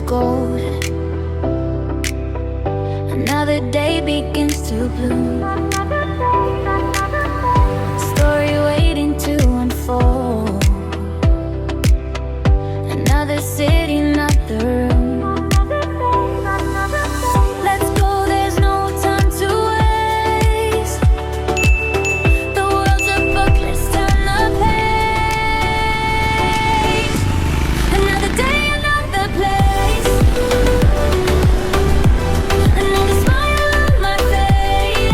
gold. Another day begins to bloom. Story waiting to unfold. Another city, another room. Let's go, there's no time to waste. The world's a book, let's turn the page. Another day, another place. Another smile on my face.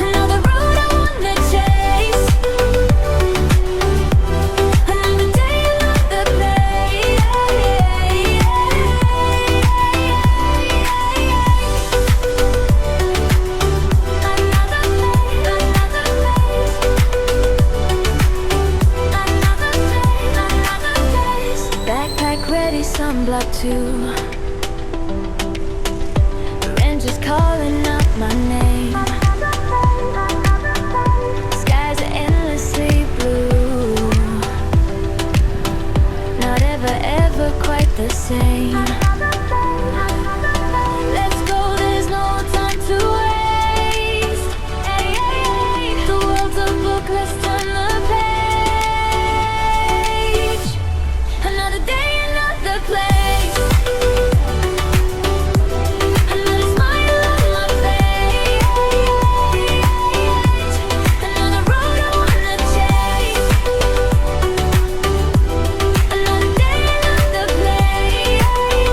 Another road I wanna chase. Another day, another place. Backpack ready, sunblock too. Rangers calling out my name. Skies are endlessly blue. Not ever, ever quite the same. Let's go, there's no time to waste. The world's a book, let's turn the page. Another day, another place. Another smile on my face. Another road I wanna chase. Another day, another place.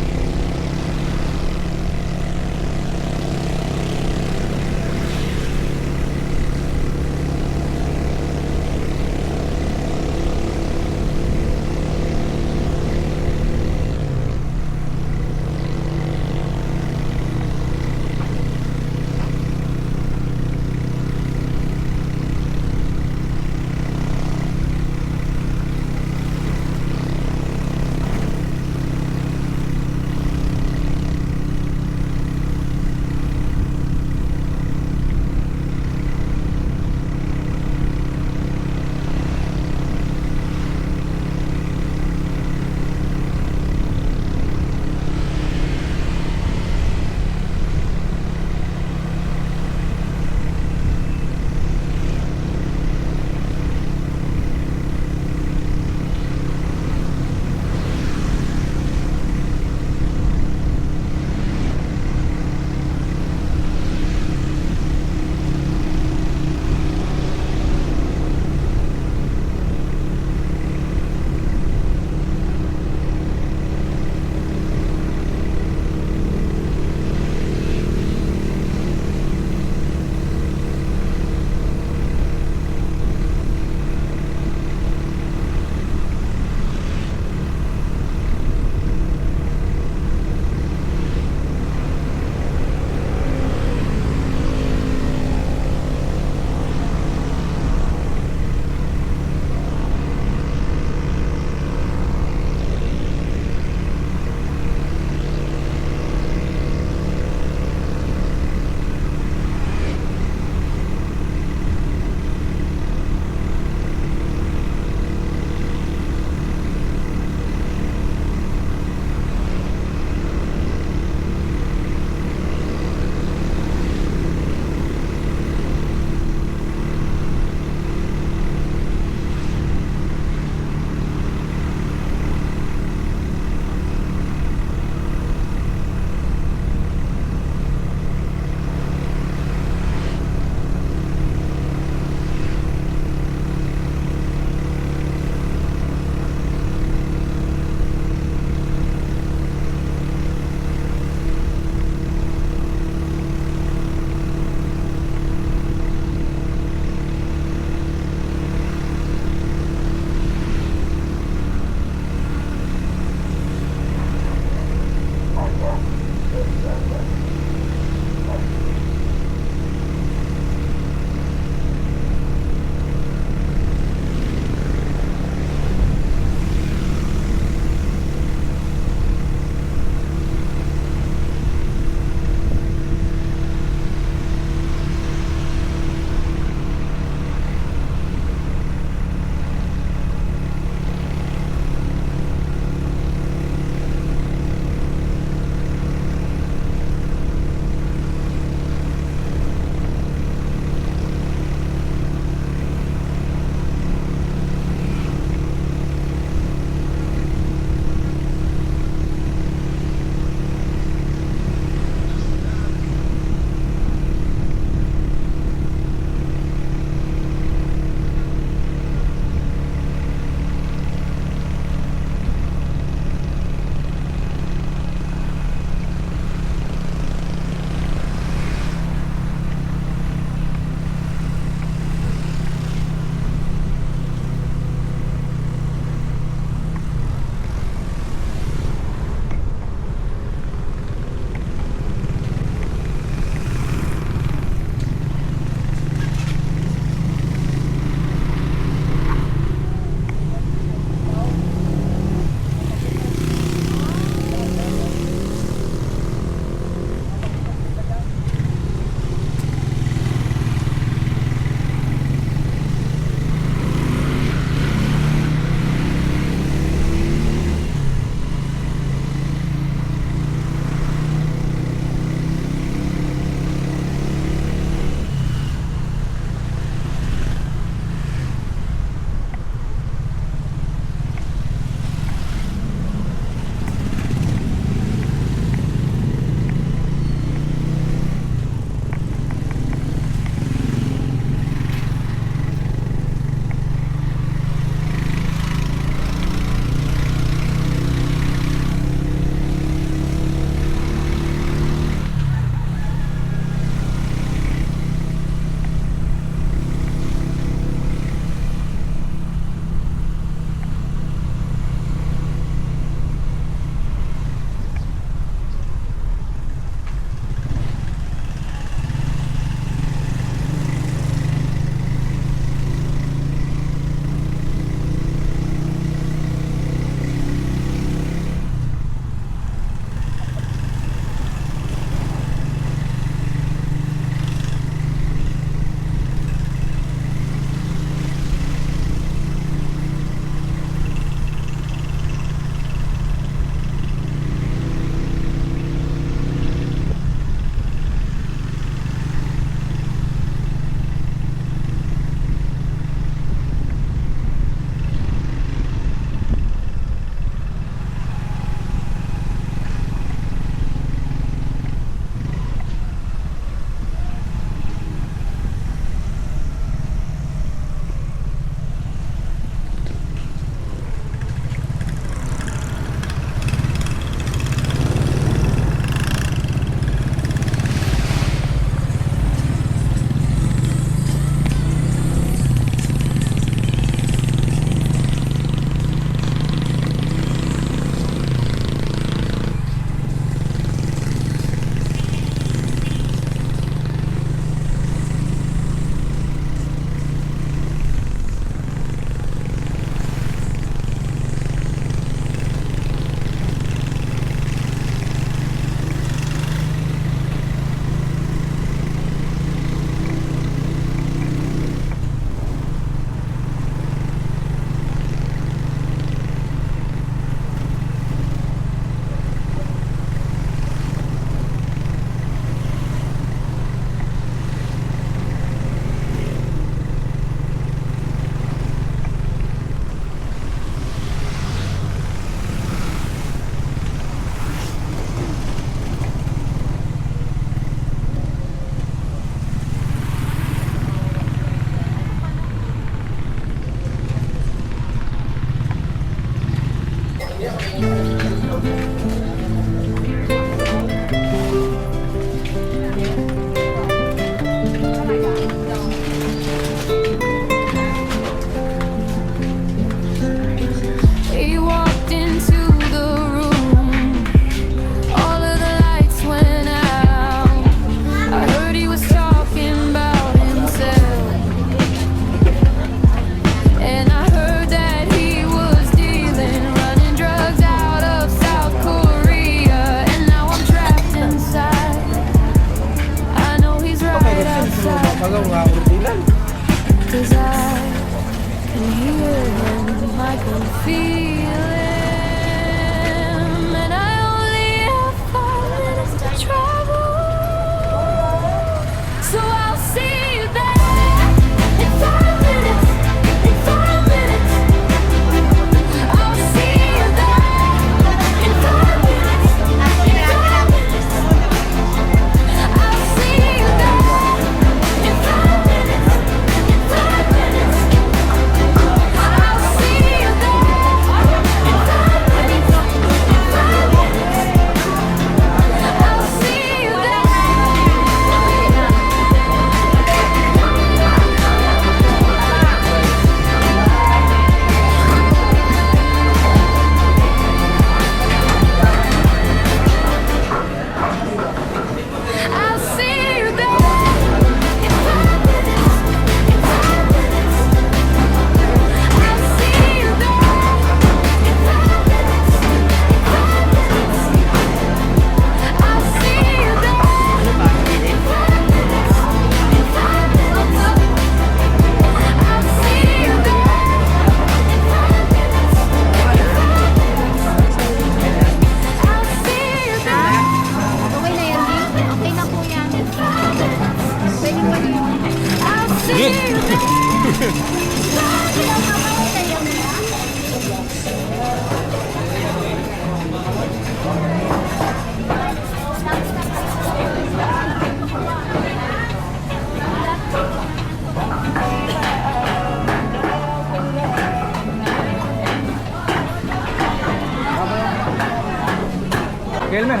Kelmer,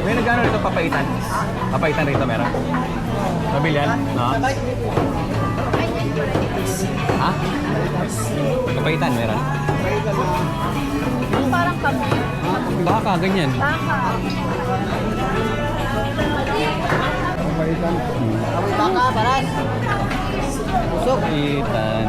may nagano rito papaitan? Papaitan rito meron? Pabilian? No? Ha? Papaitan meron? Parang kami. Baka ganyan. Baka. Baka, paras. Busok. Papaitan.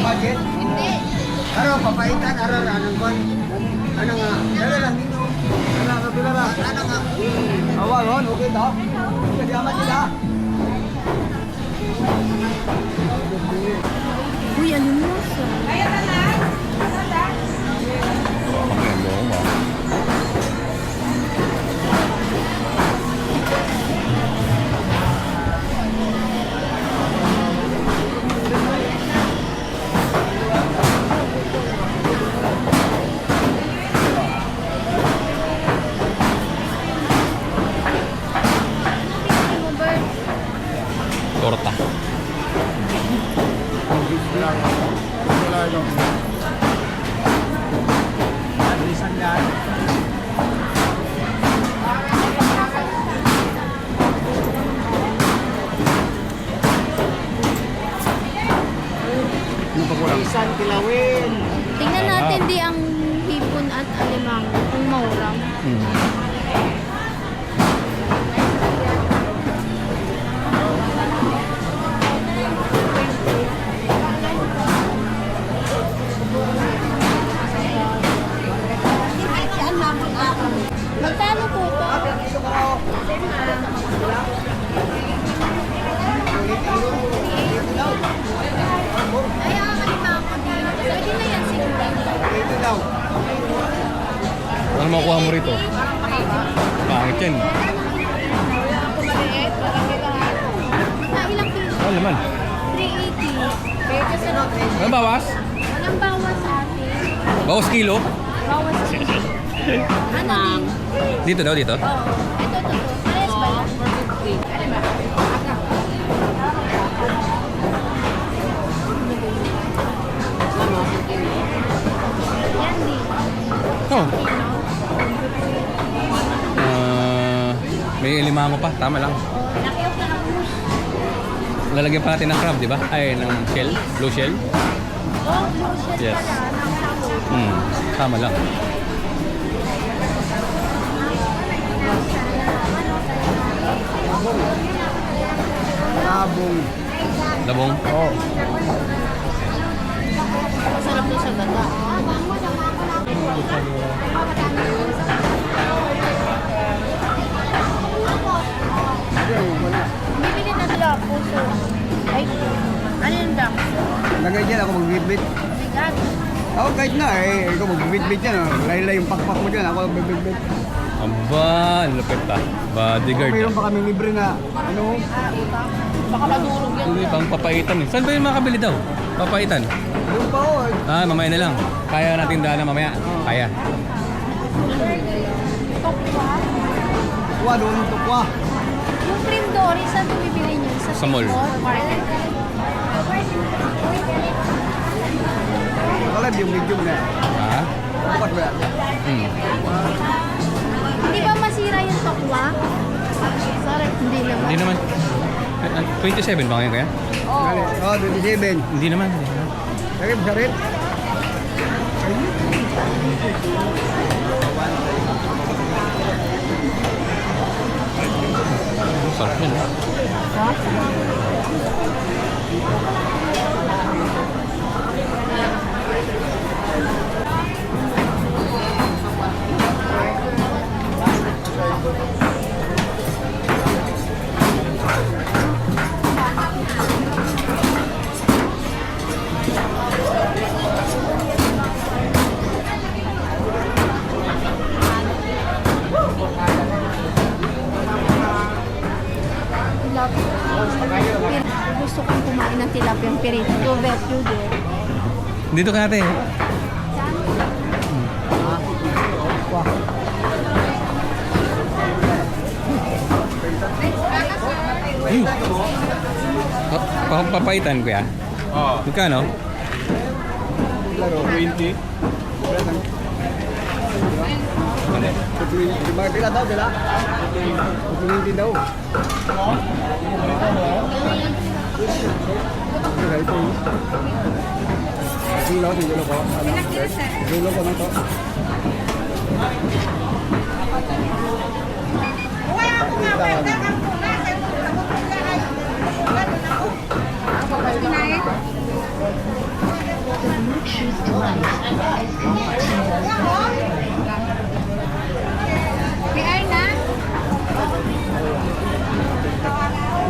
Budget? Hindi. Araw, papaitan, araw, anong buwan? Ano nga? Dala lang dito. Dala ka, dala lang. Ano nga? Awan, okay daw? Kasi amat sila. Uy, ano mo? Torta. Isan, kilawin. Tingnan natin di ang hipon at alimang kung mauram. Magkano po ito? Ay, ang alimang ko din. Pwede na yan siguro. Ito daw. Ano makuha mo rito? Pangit yan. Ilang kilo? Ano naman? 380. Ano bawas? Walang bawas sa atin. Bawas kilo? Bawas sa atin. Ano din? Dito daw, dito? Oo. Ito. Parehas ba yan? Yan din. Oh. May limango pa, tama lang. Laki yung pinapus. Lalagyan pa natin ng crab, di ba? Ay, ng shell, blue shell. Oh, lotion Yes. pala. Ng sabon. Tama lang. Labong. Labong. Oo. Masarap doon sa gata. Bibili na sila puso. Ay, ano yung dam? Lagay dyan ako magbibit. Bigat. Ako kahit na ikaw magbibit dyan. Laylay yung pakpak mo dyan, ako magbibit. Aba, lupit ah. Bodyguard. Mayroon pa kami libre na, ano? Baka madurog yan. Hindi pang papaitan eh. Saan ba yung makabili daw? Papaitan. Yung pa oh. Ah, mamaya na lang. Kaya natin daan mamaya. Kaya. Tokwa. Tukwa, doon yung tukwa. Yung cream dory, saan mo bibili niyo? Sa mall. Market. Kalab yung medium na. Ha? Tukat ba yan? Hmm. Hindi ba masira yung tokwa? Sarap, hindi naman. Hindi naman. 27 ba kayo kaya? Oh, 27. Hindi naman. Sarap, sarap. Sarap yun. Gusto kong kumain ng tilapiyang pirito. Tubet, tubet. Dito ka natin. Papaitan ko yan. Oo. Magkano? 20. Diba, pila daw, pila? 20 daw. Ito. Silo, silo ko. Silo ko na to.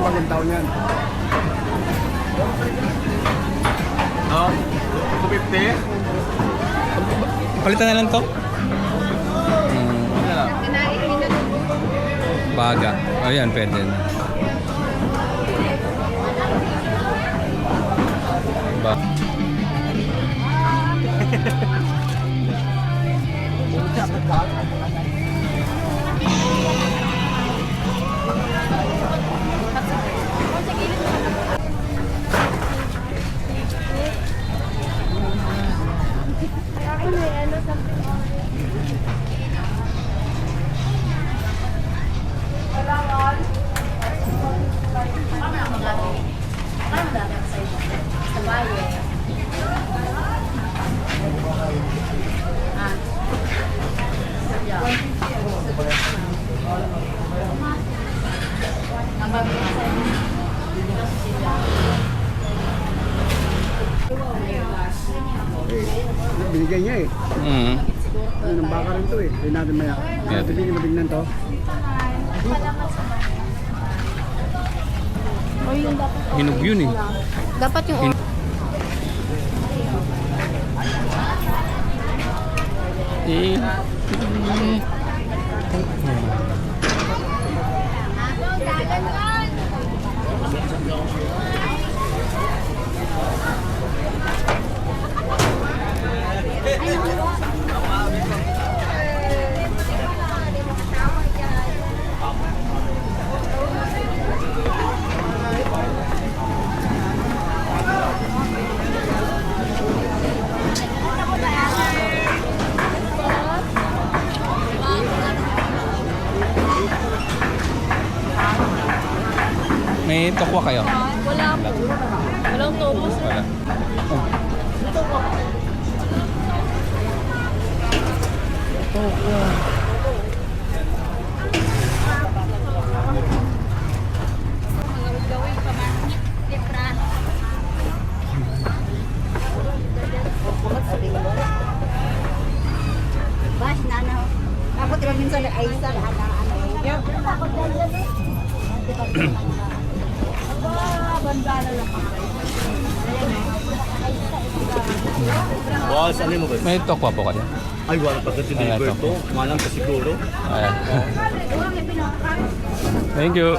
Bagong taon yan. Oh, 250. Palitan na lang to. Ano lang? Baga. O yan, pwede na. Ba. Binigay niya eh. Mm. Ano ng baka rin to eh. Hindi natin maya. Yeah. Hindi niyo matignan to. O yung dapat. Hinog yun eh. Dapat yung Eh. May tokwa kayo? Wala po. Walang topo, sir. Wala. Bas, nana. Ako tiba minsan ay isa lahat ng ano. Boss, ano mo ba? May tokwa po kayo? Ay, wala pa kasi Wala deliver pa to. Malang ka siguro. Ayan. Thank you.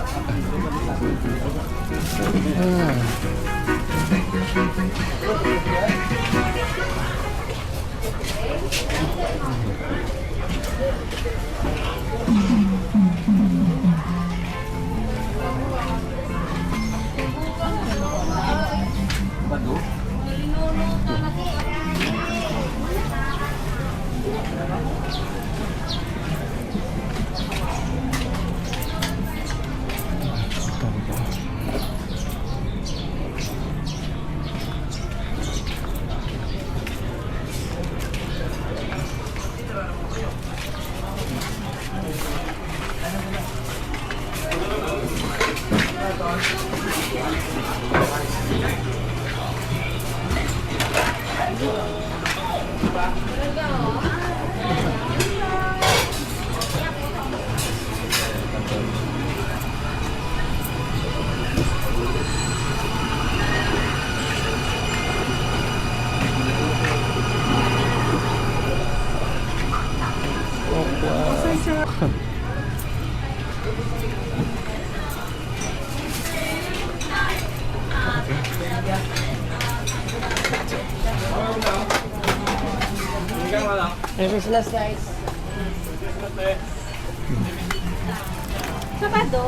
Sabado?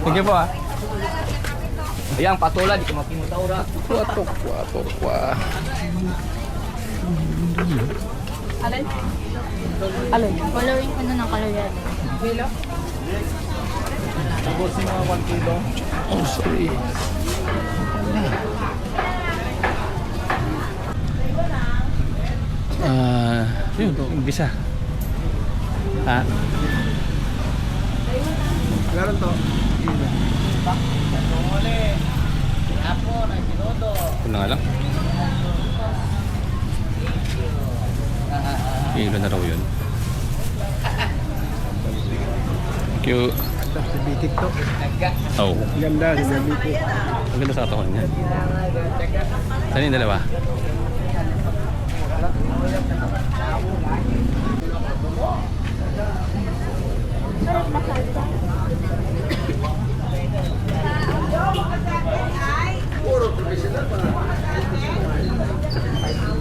Thank you po ah. Ayan, patola, di ko makimutaw ra. Alin? Coloring ko na ng color yan. Tapos yung mga 1 kilo. Oh, sorry. Yun, umpisa. Ha? Meron to. Ito na nga lang. Kilo na raw yun. Thank you. Sa bitik to. Oh, Ganda sa bitik. ang ganda sa katawan niya. Saan yung dalawa?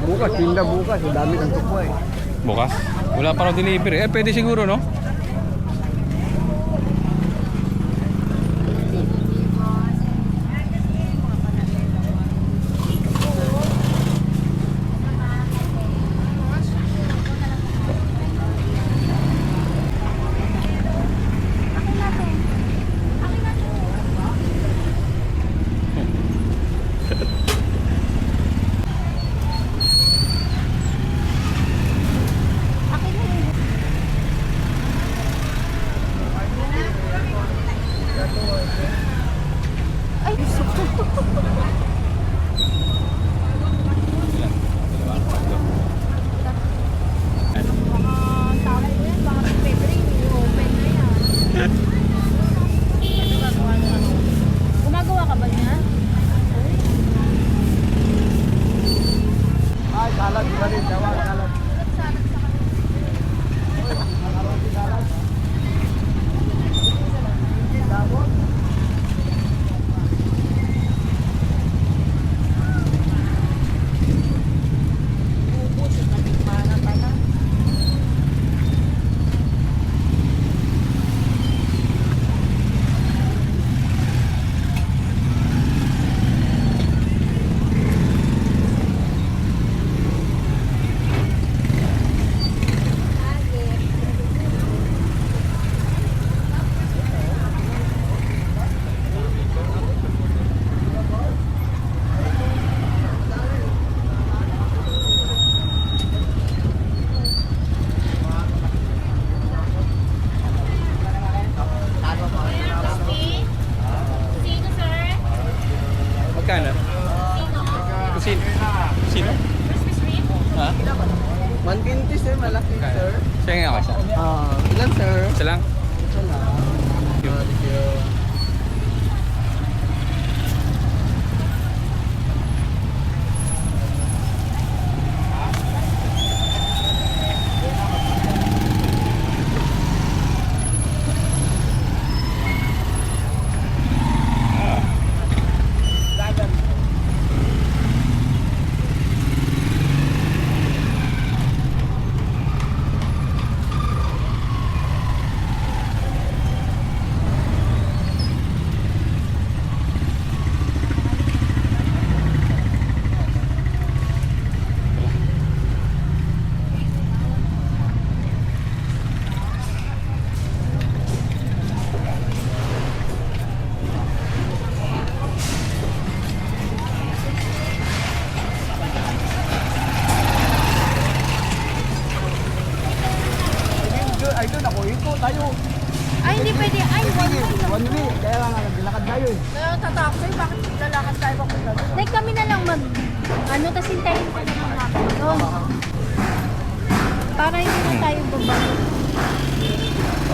Bukas, tinda bukas. Ang dami ng tupo eh. Bukas? Wala pa raw delivery. Eh, pwede siguro, no? Gumagawa ka ba niyan? Ay, salad. Iba din. Tawag, salad. Magkano? Sino? Sino? Ha? 120 sir, malaki sir. Siya nga ako siya. Ilan sir? Isa lang? Ito lang. Thank you. Ay, doon ako. Ito, tayo. Ay, hindi pwede. Ay, Sige, one way. Kaya nga, naglalakad tayo eh. Kaya tatakot kayo, bakit lalakad tayo papunta doon? Like kami na lang ano, tas hintayin pa naman natin doon. Para hindi na tayo babalik.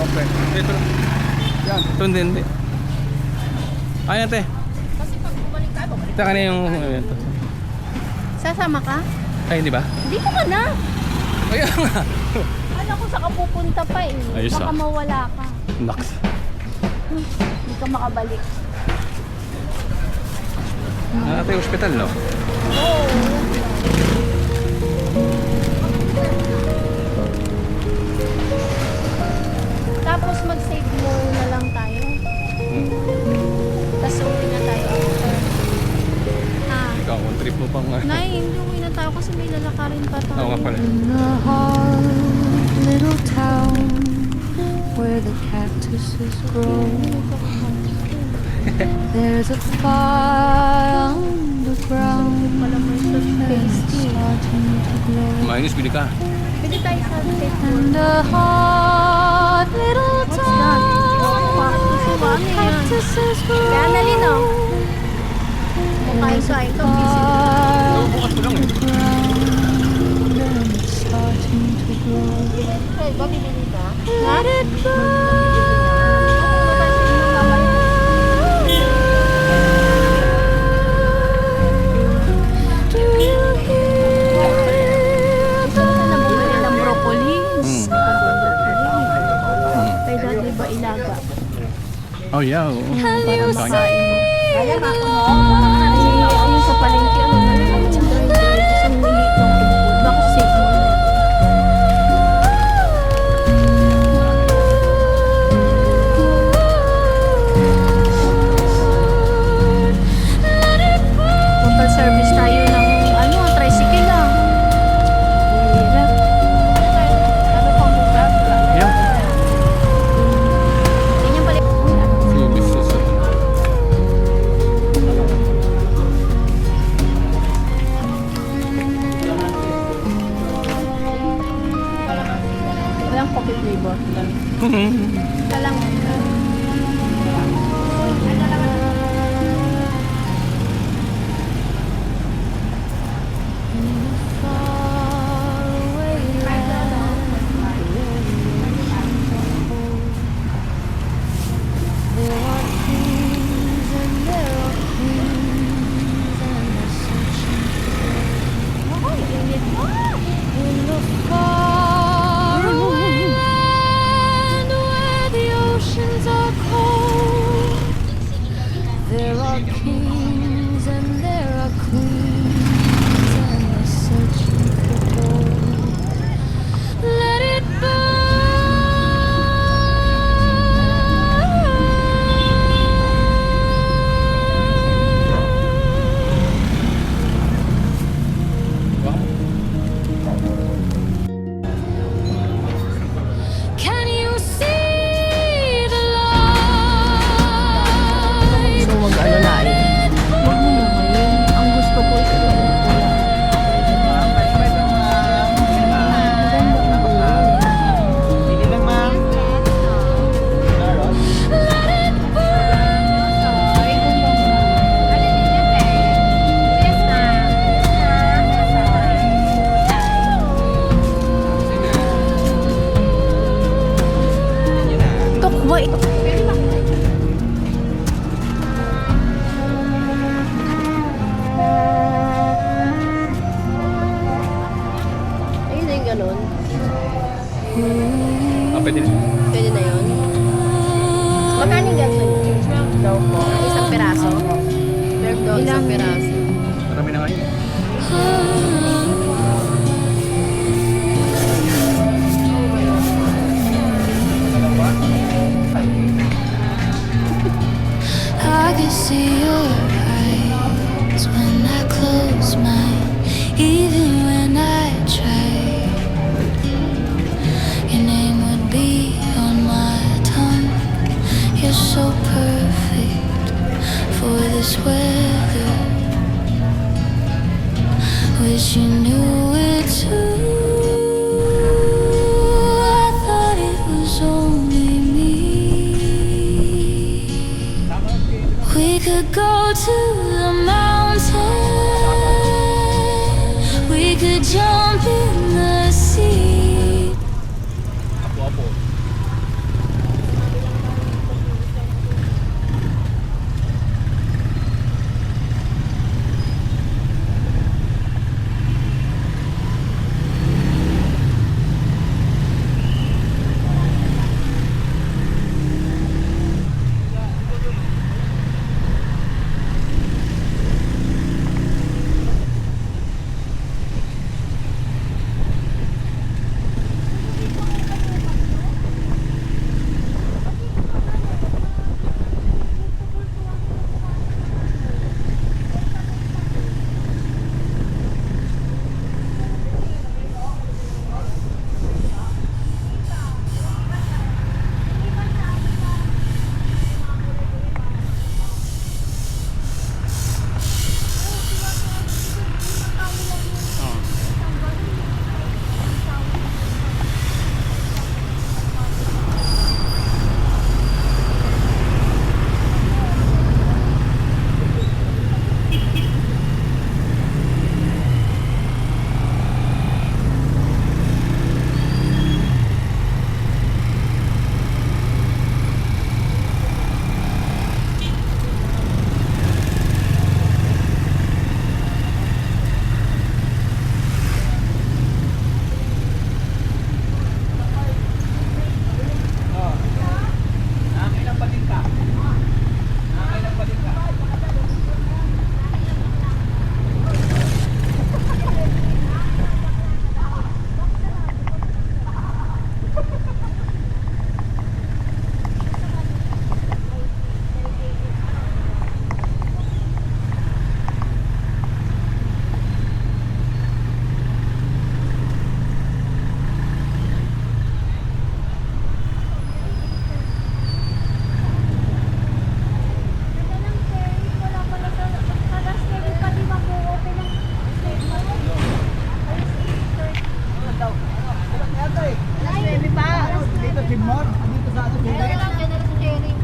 Okay. Ito. Yan. Ito hindi. Ay, ate. Kasi pag bumalik tayo, babalik. Ito kanina yung... Ito. Sasama ka? Ay, hindi ba? Dito ka na. Kaya nga. Alam ko saan ka pupunta pa eh. Ayos Baka ah. mawala ka. Naks. Hindi ka makabalik. Ate, hospital, no? Oo. Tapos mag-save more na lang tayo. Tapos uwi na tayo. Ah. Ikaw, ang trip mo pang... Nay, hindi uwi na tayo kasi may lalakarin pa tayo. Oo nga pala. In the heart, little town where the cactuses grow. There's a fire underground that's starting to glow. Mainis, bili ka. Pwede tayo sa safe more. In the heart, little What's that? town Ano where the yan? cactuses grow. Kaya nalin oh. Mukhain sa ito. Busy. Oo, bukas ko lang eh. And it's starting to grow. Okay, ba bibili ka? Let it burn. Do you hear Sana bumili ng broccoli. Hmm. Kay daddy ba ilaga? Oh, yeah. Oo. you Parang Kaya ba ako Kasi yung sa palengke, ano na lang, yung drive-drive, isang maliit lang tubod. Baka safe mo na. Total service tayo ng, ano, tricycle lang. Hirap. Ano pang bukas? Yeah. Ganyan pala. Few business. Walang coffee flavor. Isa lang. Ay, init mo. In the far away land where the oceans are cold, there are kings and there are queens, and they're searching for gold. Let it Can you see the light? So, mag-ano na eh. Huwag mo na ngayon. Ang gusto ko is ito. Hindi lang, ma'am. Carrot. Tokwa ito. Ayun na yung ganun. Ah, pwede na. Pwede na yun. Magkano yung ganito yun? 12 daw po. Isang peraso? 12 daw, isang peraso. Marami na ngayon. I can see your eyes when I close mine, even when I try. Your name would be on my tongue. You're so perfect for this weather. Wish you knew it too. I thought it was could go to the mountain. We could jump in the sea. Apo-apo. Dito si Mor, dito sa ato. Dito na lang, dyan na lang sa sharing.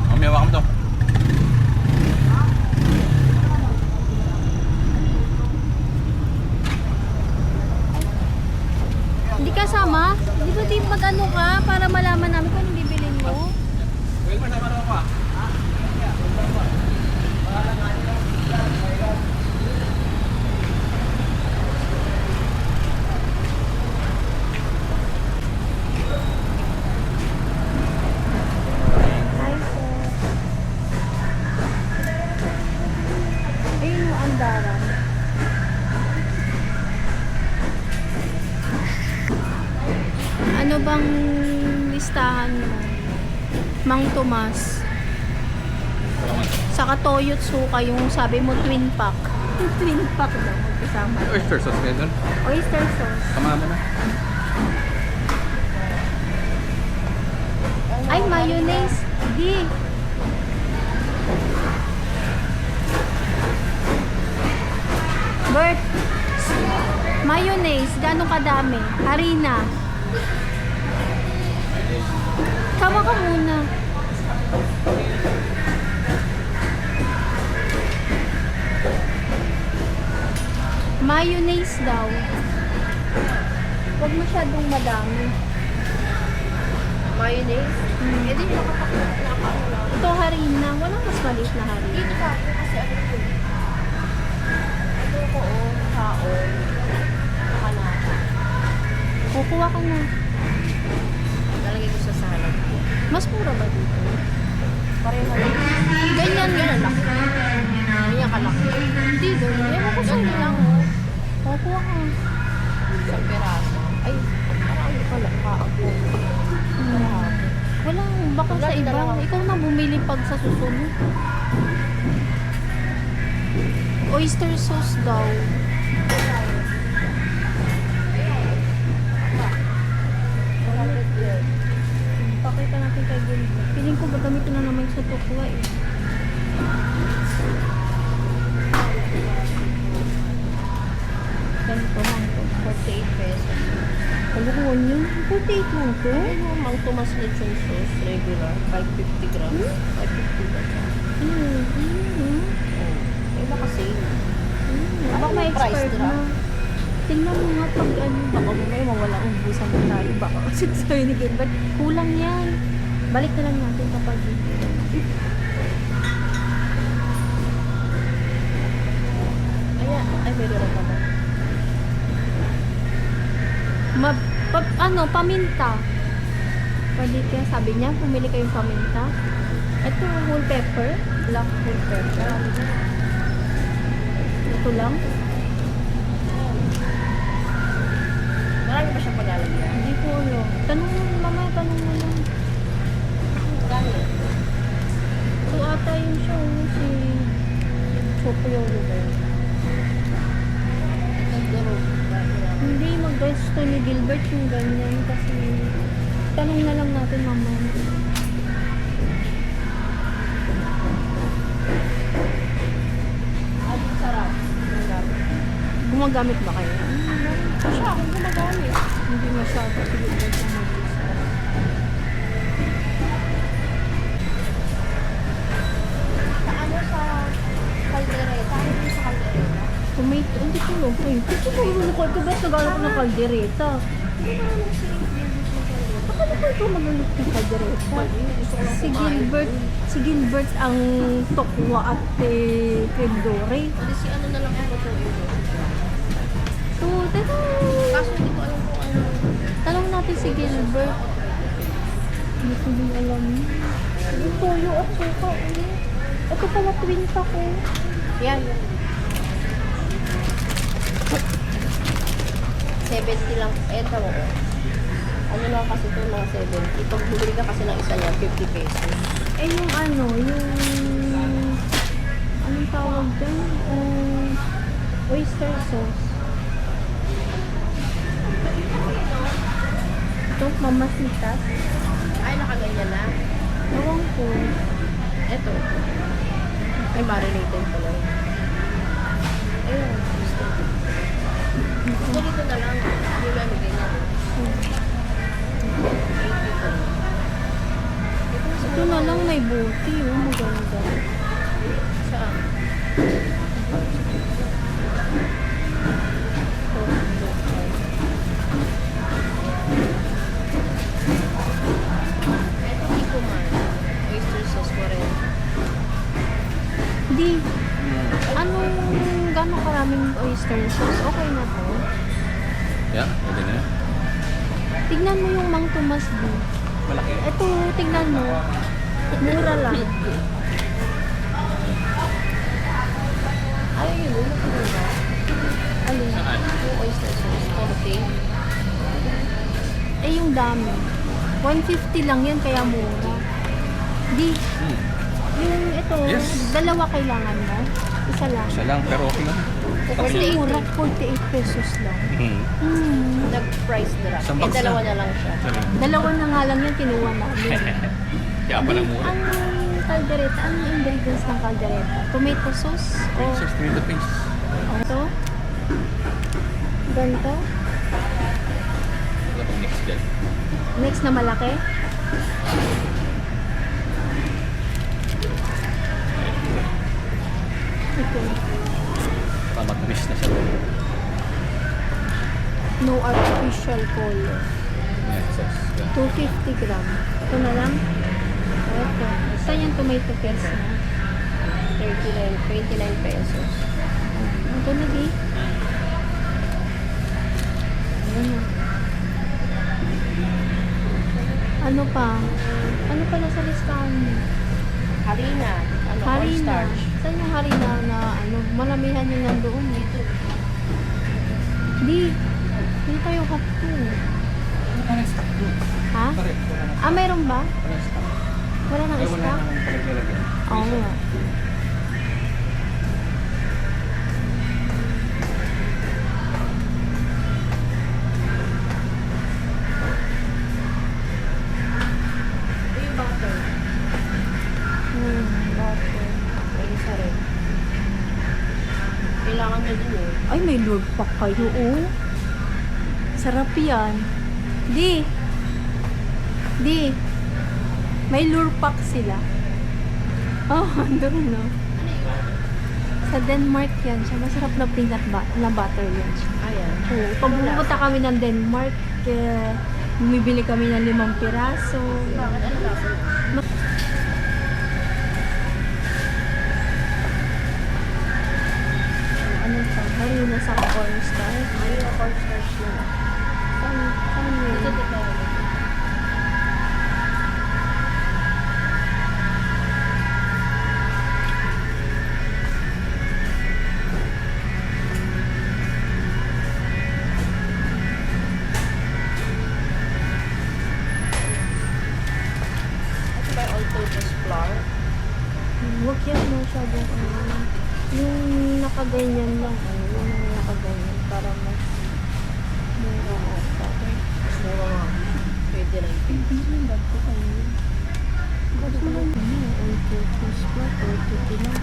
Mamaya wakam to. Hindi kasama? Di ba di mag-ano ka para malaman namin kung anong bibilin mo? Wilmer, sama naman ka. Ayun yung andaran. Ano bang listahan mo? Mang Tomas. Saka Toyot Suka, yung sabi mo twin pack. Twin pack daw, magkasama. Oyster sauce kayo doon. Oyster sauce. Sama mo na. Ay, mayonnaise. Di. Bert. Mayonnaise. Gano'ng kadami? Harina. Kama ka muna. Mayonnaise daw. Huwag masyadong madami. Mayonnaise? Eh di nakapakula. Ito harina. Walang mas maliit na harina. Dito ka. Kasi ano yun? Ano ko o kaon. Nakanata. Kukuha ka na. Lalagay ko sa salad. Mas mura ba dito? Pareho lang. Ganyan Ganyan lang. Ganyan kalaki. Hindi doon. Ewan ko sa'yo Ganyan lang. lang oh. Kukuha ka. Isang peraso. Ay, parang ano pala. Kaabo. Wala. Baka Wala, sa iba. dalawa. Ikaw na bumili pag sa susunod. Oyster sauce daw. Pakita natin kay Gilbert. Piling ko gagamitin na naman sa tukwa eh. Ganito lang to. 48 pesos. Kalokohan yun. 48 lang to. Ano yung Mang Tomas lechon sauce, regular, 550 grams. 550 ba siya? Iba kasi. Baka may Price expired nila? na. Tingnan mo nga pag ano, baka mamaya mawala ubusan na tayo. Baka kasi sa'yo ni Gilbert, kulang yan. Balik na lang natin kapag Ayan, ay meron na pala. paminta. Pwede kaya sabi niya, pumili kayong paminta. Ito, whole pepper. Black whole pepper. Ito lang. Marami pa siyang paglalagyan. Hindi ko alam. Tanong mo, mamaya tanong mo lang. Marami. So, ata yun siya, si Chopo Oliver. Nagdaro. Hindi, mag-gusto ni Gilbert yung ganyan kasi tanong na lang natin mamaya. Ang sarap. Gumagamit ba kayo? Siya, akong gumagamit. Hindi masyado si Gilbert ang mag-gusto. Sa ano sa kaldereta? Ano yung sa kaldereta? Tomato, hindi ko alam po yun. Kasi ko yung ko ba't nag-alap ko ng kaldereta? Akala ko ikaw mag-alap ng kaldereta. Si Gilbert ang tokwa at creme dore. Hindi si ano na lang ang totoo. So, Kaso hindi ko alam kung ano. tanong natin si Gilbert. Hindi ko din alam. Yung toyo at suka ulit. Ito pala twins ako. Yan. 70 lang. Eto mo. Ano lang kasi ito mga 70. Pag bumili ka kasi ng isa niya, 50 pesos. Eh yung ano, yung anong tawag dyan? Oyster sauce. Ito, mamasitas. Ay, nakaganyan na. Ewan ko. Eto. Ay, marinated pala. Ayun. Gusto dito na lang. Hindi mo ano ganyan. Ito na lang may buti, oh, maganda. Saan? Eto, Ikuman. Oyster sauce ko rin. Di, gano'ng karaming oyster sauce? Okay na to. Yeah, pwede na. Tignan mo yung Mang Tomas di. Malaki. Ito, tignan mo. Mura lang. Ay, yun. Ano ko ba? Alin? Saan? Yung oyster sauce. Konti. Eh, yung dami. 150 lang yan, kaya mura. Di, yung ito, Yes. dalawa kailangan mo. Isa lang. Isa lang, pero okay lang. Kasi mura, 48 pesos lang. Nag-price drop. Isang Eh, box dalawa na. na lang siya. Dalawa na nga lang yan, kinuha namin. Kaya pa lang mura. Ang kaldereta, anong ingredients ng kaldereta? Tomato sauce? O Princess, the face. ito? Ganito? Wala pang next dyan. Next na malaki? Ito. Matamis na siya. No artificial color. Ayan, sauce. Yan. 250 gram. Ito na lang. Ito. Saan yung tomato paste na? 29 pesos. Ito na di. Ayan na. Ano pa? Ano pa nasa listahan mo? Harina. Ano, Harina. cornstarch. Saan yung harina na ano? Malamihan yun nandoon eh. Di. Hindi tayo hapto. Ha? Ah, mayroon ba? Wala nang Ay, wala stock? nang palaglalagyan. Oo nga. Ito yung butter. Butter. May isa rin. kanya din eh. Ay, may lure pack kayo, oh. Sarap yan. Di. May lure pack sila. Oh, andun no. Sa Denmark yan siya. Masarap na peanut na butter yan siya. Ayan. Oo. Pag pumunta kami ng Denmark, bumibili kami ng 5 piraso. Ano pa? Harina sa cornstarch. Harina cornstarch na. Saan yun? Ito dito. Ito ba yung all-purpose flour? Huwag yan masyadong ano. Yung nakaganyan lang. Yung nakaganyan para mas mura ata. Mura nga. Pwede lang. Hindi ba ko kayo? Ba't mo lang yun? All purpose pa. 30 lang.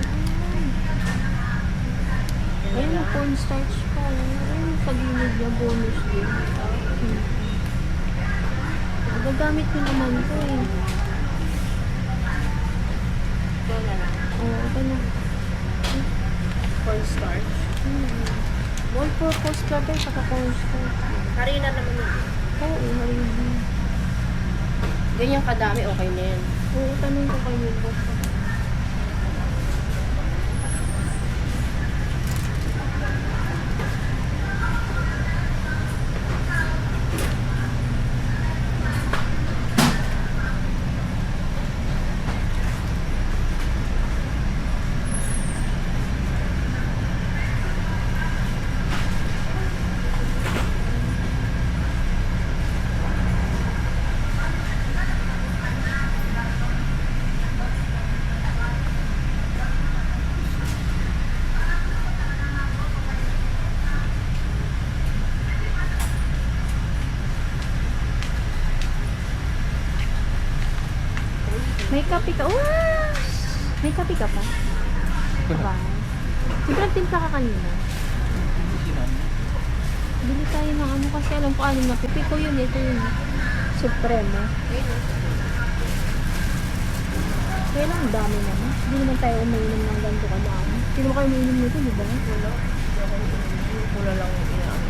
Ayun na cornstarch pa. Ayun sa gilid niya. Bonus din. Gagamit ko naman to eh. Ito na lang. Oo, ito na. Cornstarch. All purpose pa tayo saka cornstarch. Harina naman yun. Oo, harina. Ganyan kadami, okay na yan. Oo, tanong ko kayo. May kape ka. Wow! May kape ka pa? Ba? Sobrang timpla ka kanina. Bili tayo ng ano kasi alam ko alam na pipi ko yun. Ito yun. Supremo. Kaya lang dami naman. Hindi naman tayo umiinom ng ganito kadami. Sino mo kayo umiinom nito, di ba? Wala. Wala lang yung inaan.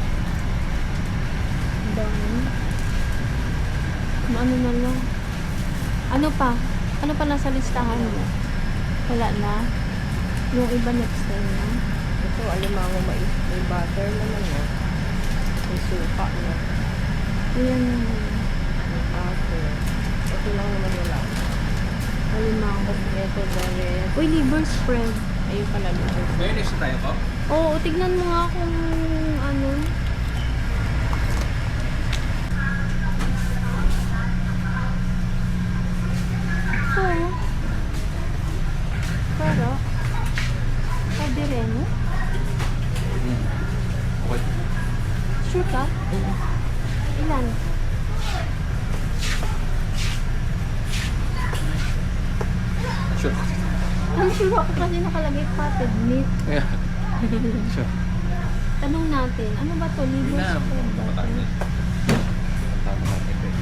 Ang dami. Ano na lang. Ano pa? Ano pa nasa listahan mo? Wala na? Yung iba next time na? Ito, alimango mais. May butter naman na. May suka na. Ayan. May apple. Ito lang naman wala. Alimango. Ito, dare. Uy, liver spread. Ayun pala dito. Mayonnaise na tayo po? Oo, tignan mo nga kung ano. Oo. Pero, pwede rin, no? Okay. Sure ka? Ilan? Sure. Ang sure ako kasi nakalagay potted meat. Yeah. Sure. Tanong natin, ano ba to? Hindi Liver na. spread ba to? Matamis. Tama natin ito eh.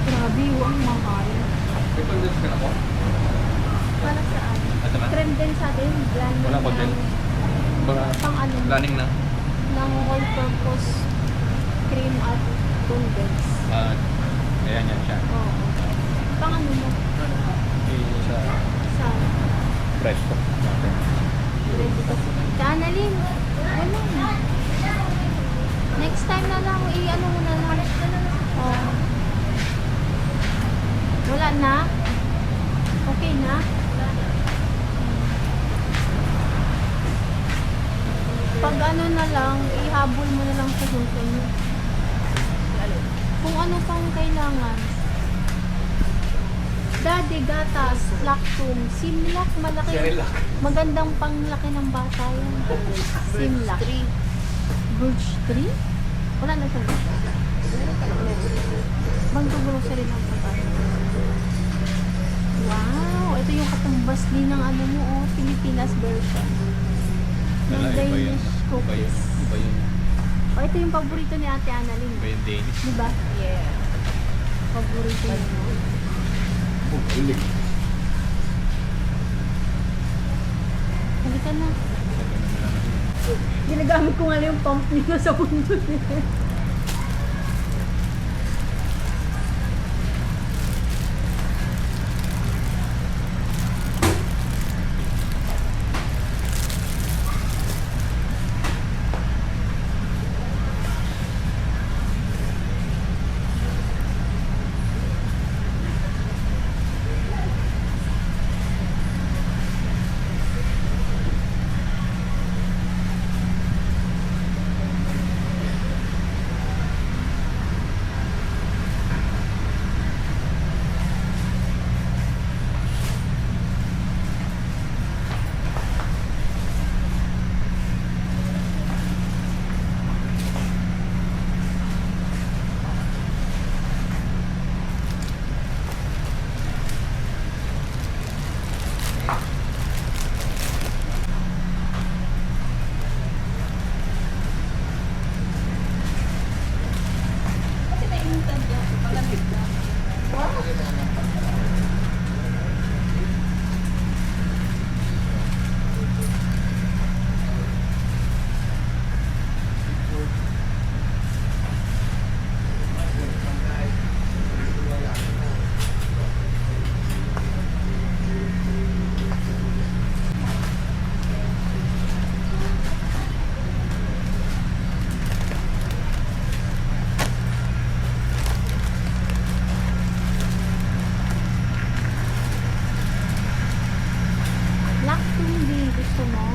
Grabe, ang mahal. May condensed ka na po? Para saan? Ito na? Trend din sa atin, bland Wala ko din. Mga pang ano, planning na. ng all-purpose cream at condensed. Ayan yan siya. Oo. Pang ano mo? Sa Sa presto natin. ready to Sa Annalyn, wala na. Next time na lang, i-ano mo na lang. Oo. Wala na? Okay na? Pag ano na lang, ihabol mo na lang sa susunod. Kung ano pang kailangan. Daddy, gatas, lactum, simlak, malaki. Cerelac. Magandang panglaki ng bata yan. Simlak. Birch tree? Wala na siya. Grocery ng pagkain. Wow! Ito yung katumbas din ng ano mo, oh, Pilipinas version. Ng Wala, iba yun. Danish Iba yun. cookies. Iba yun. Oh, ito yung paborito ni Ate Annalyn. Iba yung Danish. Diba? Yeah. Paborito niya. Oh, ulit. Halika na. Ginagamit ko nga lang yung pump nito sa mundo niya. Lactum din. Gusto mo?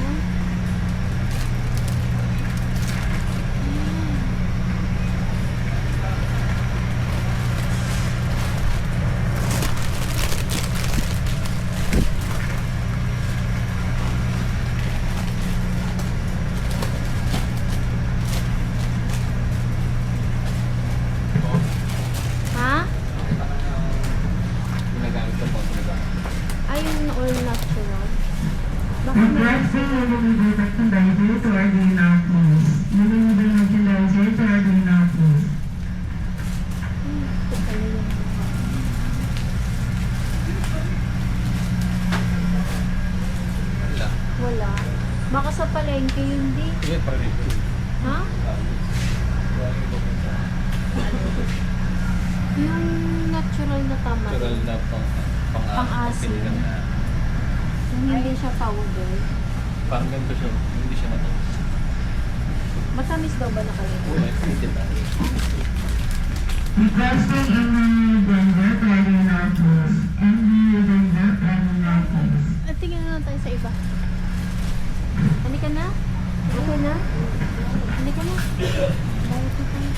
Ha? Ginagamit ko po. Ayun na all natural. Baka With may breast being eliminated merchandiser to our day now, please. Eliminated merchandiser to our day now, please. ito pala yung Wala. wala. Baka sa palengke yun di. Sige, pa rin. Ha? Yung natural na tama. Natural na Pang-asim. pinilang na. Yung hindi siya powder. Parang ganito siya. Hindi siya matamis. Matamis daw ba nakalagay? Wala, hindi ba? Requesting any vendor to our day now, please. Any vendor to our day now, please. At tingin na lang tayo sa iba. Halika na? Okay na? Halika na? Bayad na tayo.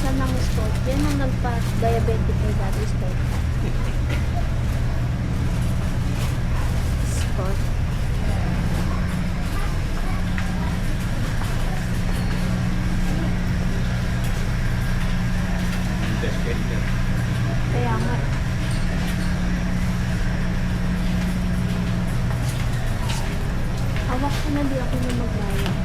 Saan ang spot? Yan ang nagpa-diabetic kay dati spot. Spot. Test case yan. Kaya nga. Hawak ko na di ako na magbayad.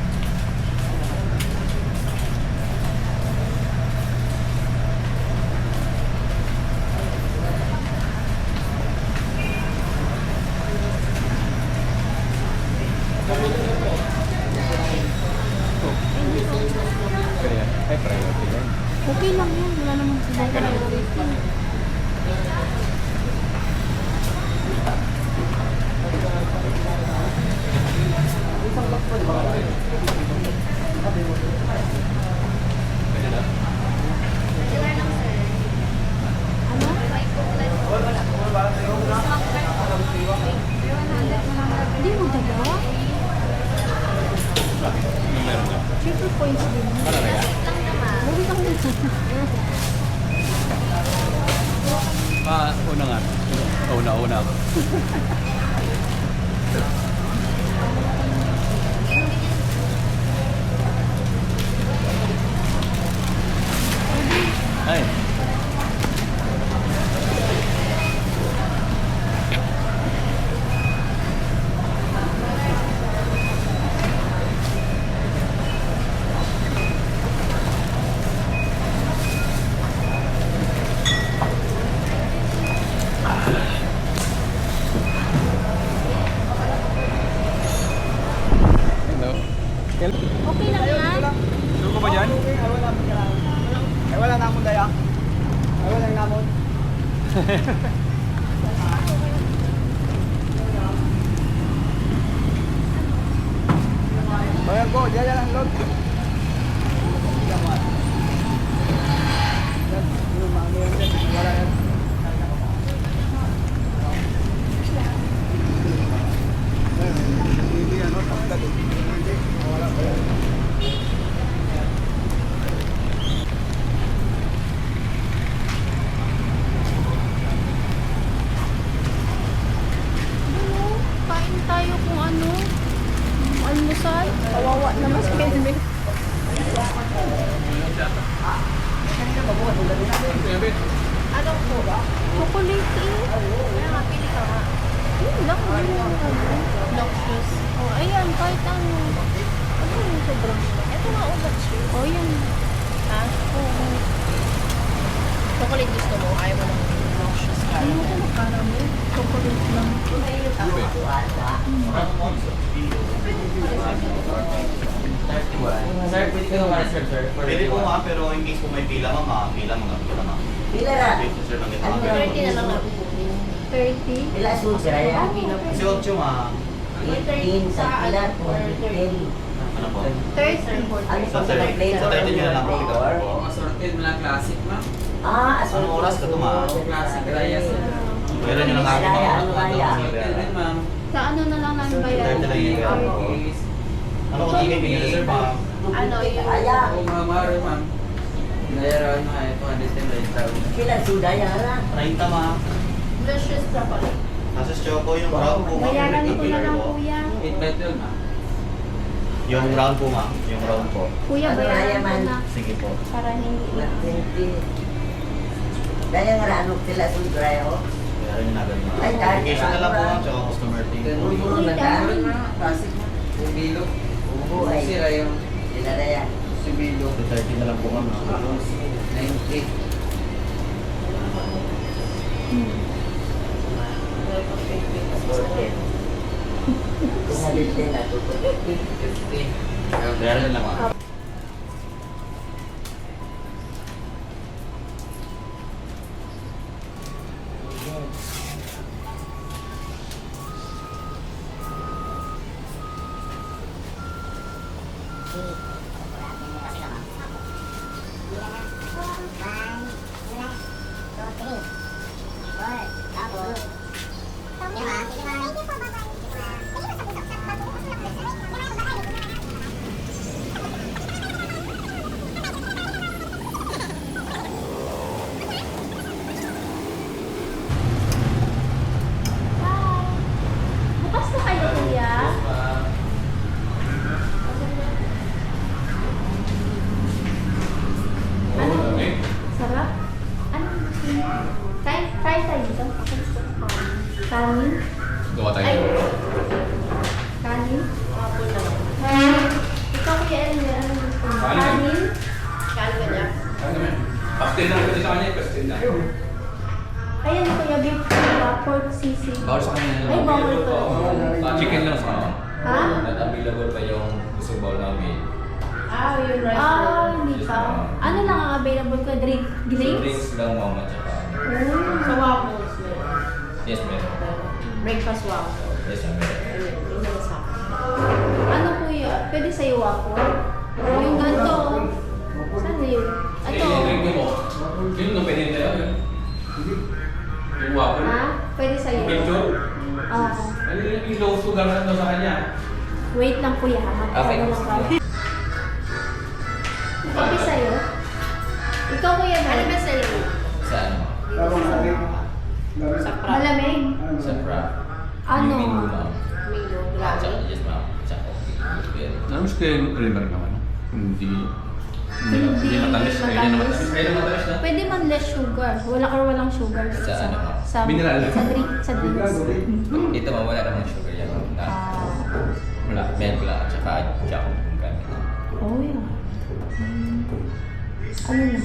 Kaya, ay priority yan. Okay lang yan. Wala namang priority. Pwede na. Ano? Hindi mo dalawa? Meron na. Triple points din. Para na yan. Lang naman. Movie lang din. Una nga. Una ako. Ay. Hello. Okay lang yan. Sure ko ba dyan? Ay, wala namon daya. Ay, wala namon. Bayang ko, diyan lang log. Kain tayo kung ano. Almusal. Kawawa naman si Kelvin. Anong po ba? Chocolate eh. Kaya nga, pili ka nga. Yun lang. Yun lang. Noxious. Oh, ayan. Kahit ano. Ano yung sobrang? Ito nga, ulat siya. Oh, yan. Ha? Oo. Chocolate gusto mo? Ayaw mo ng noxious ka. Ano ko na caramel? Chocolate lang. Sir, pwede ka naman, sir. Pwede po ma'am, pero in case po may pila ma'am, pila ma'am. Pila na. Pwede sir lang ito. 30 na lang na. 30. Pila sutra yan. Kasi 8 ma'am. 18 sa pila, 10. Ano po? 30. Ano Sa 30 nyo na lang po pick up po. Masorted mo lang classic, ma'am. Anong oras ka to ma'am? Classic raya, sir. Pwede nyo lang ako Masorted rin, ma'am. Sa ano na lang namin bayaran? 30 lang yung bayaran. Please. Ano kung ibibigay na sir ma'am? Ano yung... Kung mamaro, ma'am. Nayaran mo ay 210 Pila suda yan ha. 30 ma'am. Luscious chocolate. Nasa choco yung round po ma'am. Bayaran ko na lang, po. kuya. 8 by 12, ma'am. Yung round po ma'am. Yung round po. Kuya, Ano bayaran kaya ko man? na. Sige po. Para hindi Na 20. Daya nga ranok sila suda yan ho. Bayaran nyo na agad ma'am. Ay, kahit Application na lang po ano, ma'am. Tsaka customer team po. Puro na ka. Classic, ma'am. Sibilo. Oo ay. Sira yung Sila na yan. sibilo. 30 na lang po ma'am. 90. Kumalit din ako. 50. Bayaran nyo lang ma'am. Bukas na kayo, kuya. Ano? Sarap? Ano gusto niyo? Kain tayo dito. Ako gusto ko kanin. Gawa tayo. Ay. Kanin? Apple na lang. Ikaw, kuya, ano gusto mo? Kanin. Kanin? Kala ka niya. Ano naman? Pastel na rin sa kanya. Pastel na. Ayan, kuya, beef pork sisig. Bawal sa kanya. Ay, bawal to. Chicken lang sa kanya. Ha? Not available pa yung gusto bowl namin. Ah, yung rice Ah, roll. hindi pa. Ano lang ang available ko? Drinks? Drinks lang mama tsaka. Sa waffles meron. Yes, meron. Breakfast waffles. Yes, meron. Ayun, yun na sa akin. Ano kuya? Pwede sa'yo ako? Yung ganito. Saan yun? Ito. Drink mo. Yun, no, pwede na yun. Yung waffle. Ha? Pwede sa'yo. Picture? Ah. Ano yung low sugar na sa kanya? Wait lang kuya. Okay. Magkano lang kami. Kape sa'yo? Ikaw kuya Ano ba? ba sa'yo? Sa ano? Sa prop. Malamig? Sa prop. Ano? Minggu, ma'am. Milo, Tsaka grabe. yes, ma'am. Tsaka okay. Alam mo kayo liver naman. Hindi matamis. Ayun na matamis. Ayun na matamis na. Pwede man less sugar. Walang sugar. Sa ano? Sa Mineral. Sa drinks. Ito ma'am, wala naman sugar yan. Ah. Wala. Milk lang at saka jam yung gamit. Oh, yeah. Ano na?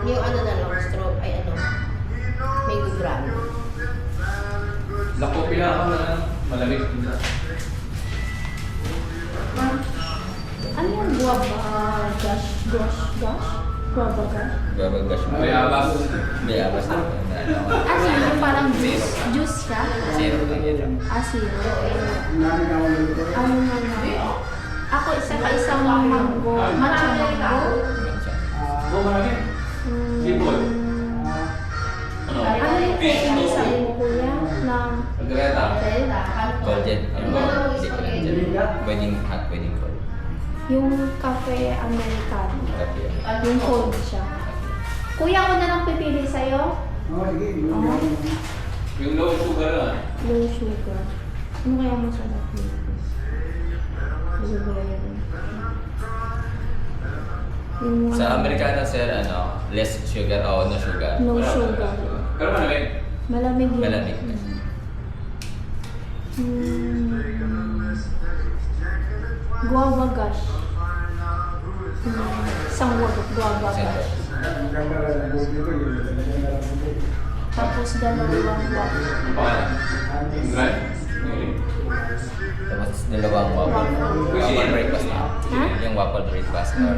Yung ano na lang, straw, ay ano, mango grabe. Lako pila ako na malamig. Ano yung guava? Gosh? Guava gosh? Gabagas mo. May abas. May abas na. Ano yun? Yung parang juice? Juice siya? Zero lang yan. Ah, zero. Ano na lang? Ako isang mango. Matcha mango. Oh, malamig. Sipol. Ano yung kuya sabi mo kuya? Na Pagkareta. Golden. Hindi ko lang dyan. Wedding hot, wedding cold. yung cafe americano. Kape yan. Yung cold siya. Kuya, ako na lang pipili sa'yo. Yung low sugar na. Low sugar. Ano kaya masarap nito? Yung Sa Americano, sir, ano, less sugar o no sugar? no sugar. Pero malamig. Malamig yun. Malamig. Guava gosh. Isang word, guava gosh. Tapos dalawang guava. Pangalan. Dry. Tapos dalawang waffle. Waffle breakfast na. Ha? Yung waffle breakfast or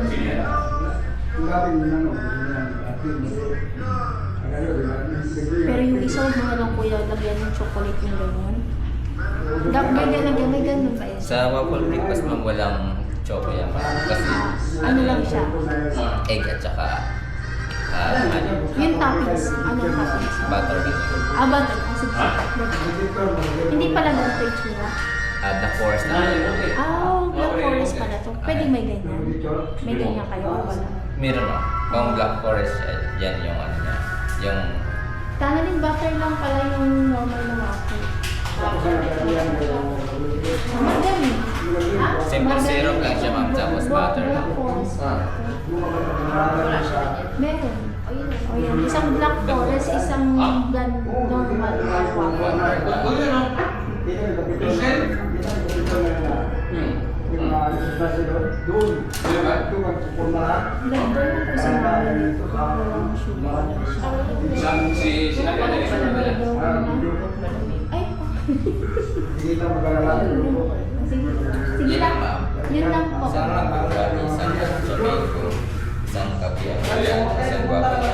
Pero yung isa, huwag mo na lang kuya, lagyan ng chocolate yung gano'n. May ganun ba yun? sa waffle breakfast ma'am walang choco yan ma'am. Kasi Ano lang siya? egg at saka ano, Yung toppings. Anong toppings? butter din. Butter. Sige. Hindi pala ganito yung tsura. Black forest na. Black forest pala to. Pwede may ganyan. May ganyan kayo o wala? Meron na. Kung black forest, yan yung ano niya. Yung Tanaling butter lang pala yung normal na waffle. Madami. simple syrup lang siya ma'am. Tapos butter lang. Black forest. Wala siya ganyan. Meron. O yan. Isang black forest, isang normal na waffle. Like doon ko sa mga nito. Walang sugar. Sinabi na Ay, sige Yan lang. ma'am. Yun lang po. Isang manggari, isang chameco, isang kape, isang waffle,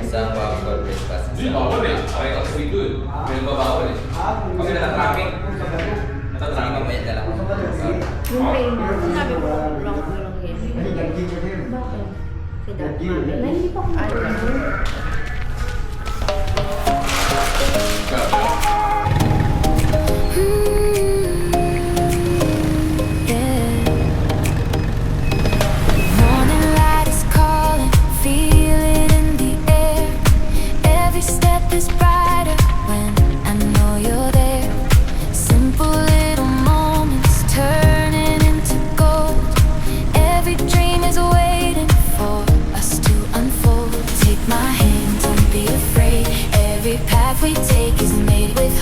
isang waffle breakfast. Hindi, bawal eh. Okay, kasi we do it. Pero bawal eh. Kasi natatracking. Sige mamaya na lang. Yung Reyna. Sabi mo, long yan. Bakit? Kada. Na hindi pa kumakain. Morning light is calling, feel it in the air. Every step is brighter when I know you're there. Simple little moments turning into gold. Every dream is waiting for us to unfold. Take my hand, don't be afraid. Every path we take is made with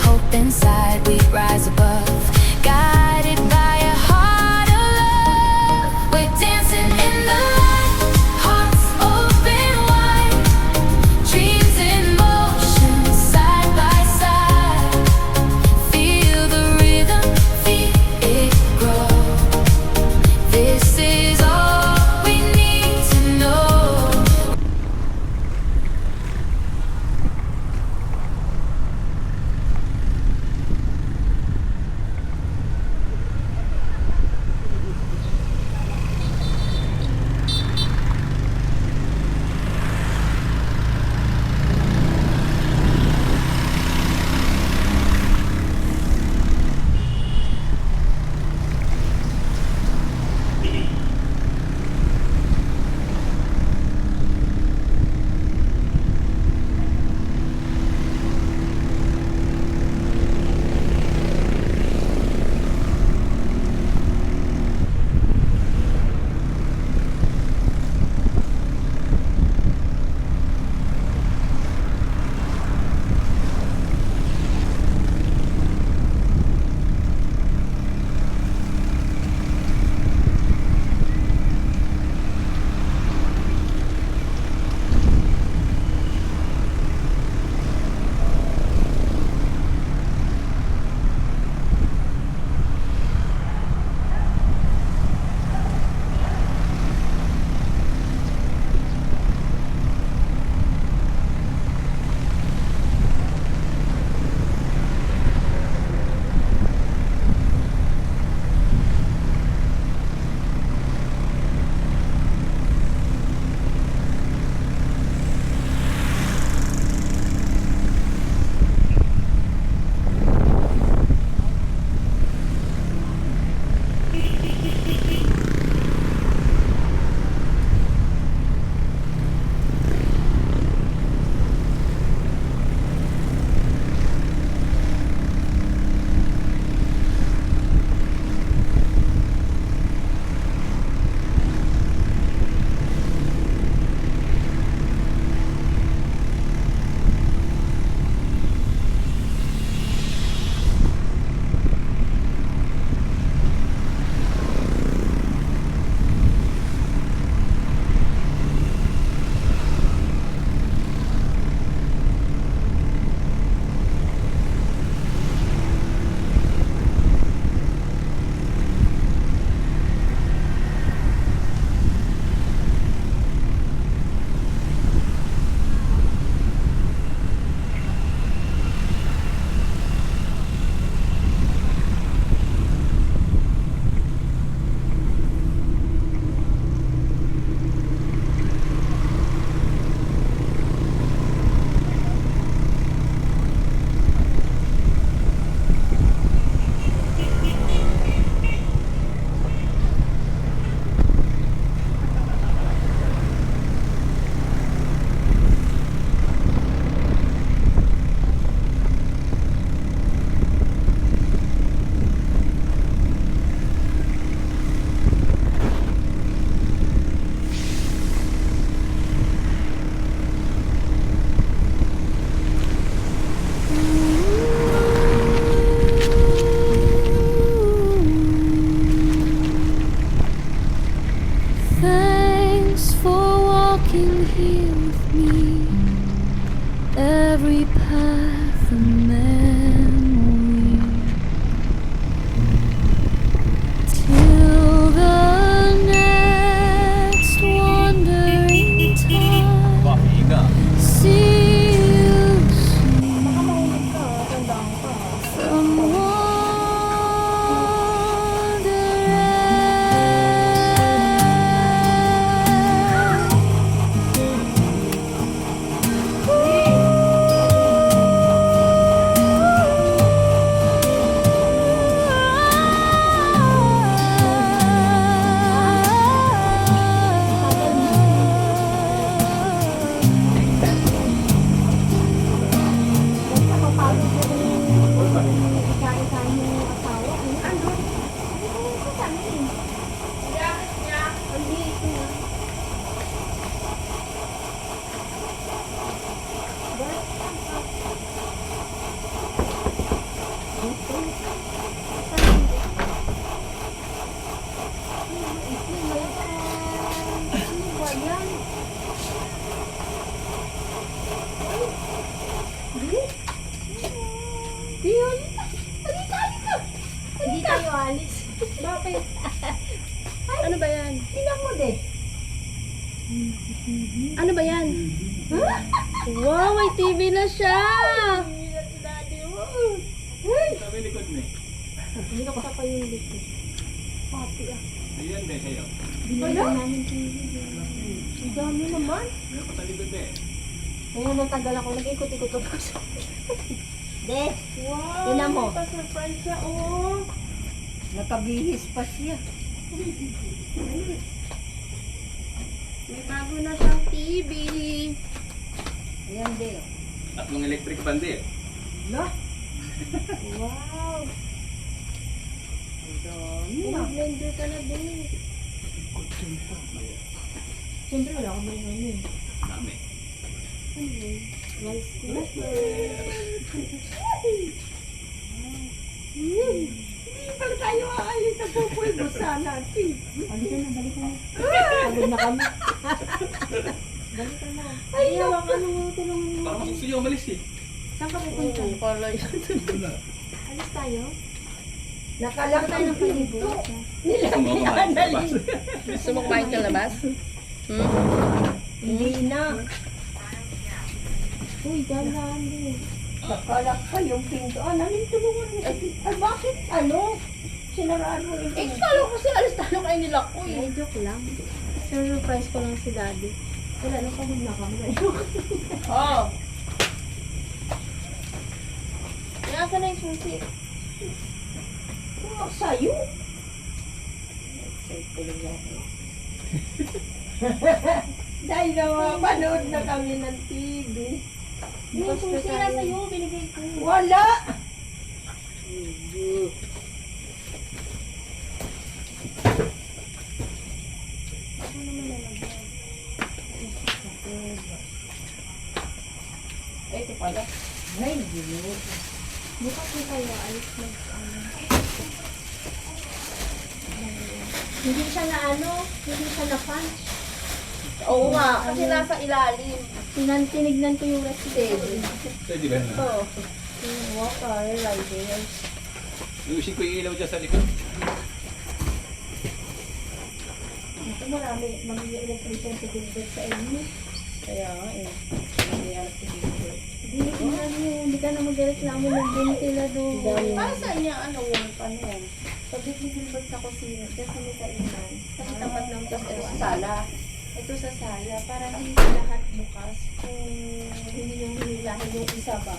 walking here with me, every path a memory, till the next wandering time. Higa. See you soon from Hindi tayo alis. Bakit? Ano ba yan? Tingnan mo din. Ano ba yan? Wow, may TV na siya! Sabi likod mo eh. Binuksa pa yung likod. Pati ah. Ayan din sa'yo. Binigyan namin TV. Ang dami naman. Meron pa sa likod eh. Kaya natagal ako. Nag-ikot-ikot ako sa De, Wow! tingnan mo. Pa-surprise siya, oh! Nakabihis pa siya. May bago na siyang TV. Ayan, De. Tatlong electric fan din. Lah. Wow. Ang dami ah. Blender ka na din. Siyempre wala akong may ano eh. Dami. Rice cooker. Hindi pala tayo aalis sa pupulbo sana. Balik ka na, balik ka na. Pagod na kami. Balik ka na. Ay, hawak ano mo, tulungan mo. Parang gusto niyo umalis eh. Saan ka pupunta? Oo, pala yan. Alis tayo? Nakalak Tayo ng palibo. Kumakain sa labas. Gusto mo kumain ka labas? Hmm? Hindi na. Uy, dahan din. Nakalak pa yung pinto. Ah, namin tulungan mo. Ay, bakit? Ano? Sinaraan mo yung Eh, pinto. kala ko kasi alis tayo kayo nila ko Ay, eh. joke lang. Surprise ko lang si Daddy. Wala, nung pagod na kami. Oo. Nasa na yung susi? Oh, sa'yo? Dahil na mapanood na kami ng TV. Yung susi na sa'yo, binigay ko. Wala! Ay, ito pala. Ay, Diyos. Bukas na tayo, alis na. Hindi siya na hindi siya na punch. Oo nga, kasi nasa ilalim. Tinignan ko yung resident. Pwede ba na? Oo. Yung water, riders. Lusin ko yung ilaw dyan sa likod. Ito marami, mag-electrician sa Gilbert sa inyo. Kaya nga eh. Hindi yan siguro. Hindi ka na mag-reklamo ng ventilador. Para sa inyo, ano, wall pa yan. Pag ni Gilbert sa kusina, dyan sa may kainan. Kasi tapat ng Tapos ito tapuan. sa sala. Ito sa sala, para hindi lahat bukas. Kung hindi yung hinilahin yung isa ba.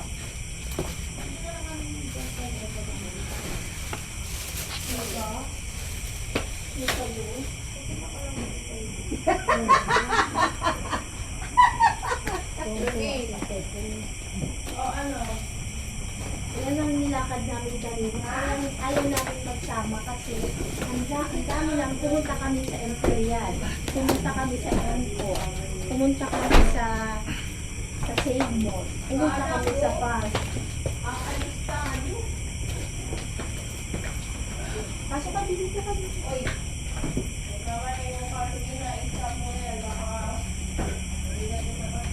Diba? Yung salo. Okay. O ano? Yan ang nilakad namin kanina. Ayaw namin magsama kasi ang dami lang. Pumunta kami sa Imperial. Pumunta kami sa Emco. Pumunta kami sa Save Mall. Pumunta kami sa Pass. Pasok kami dito kami.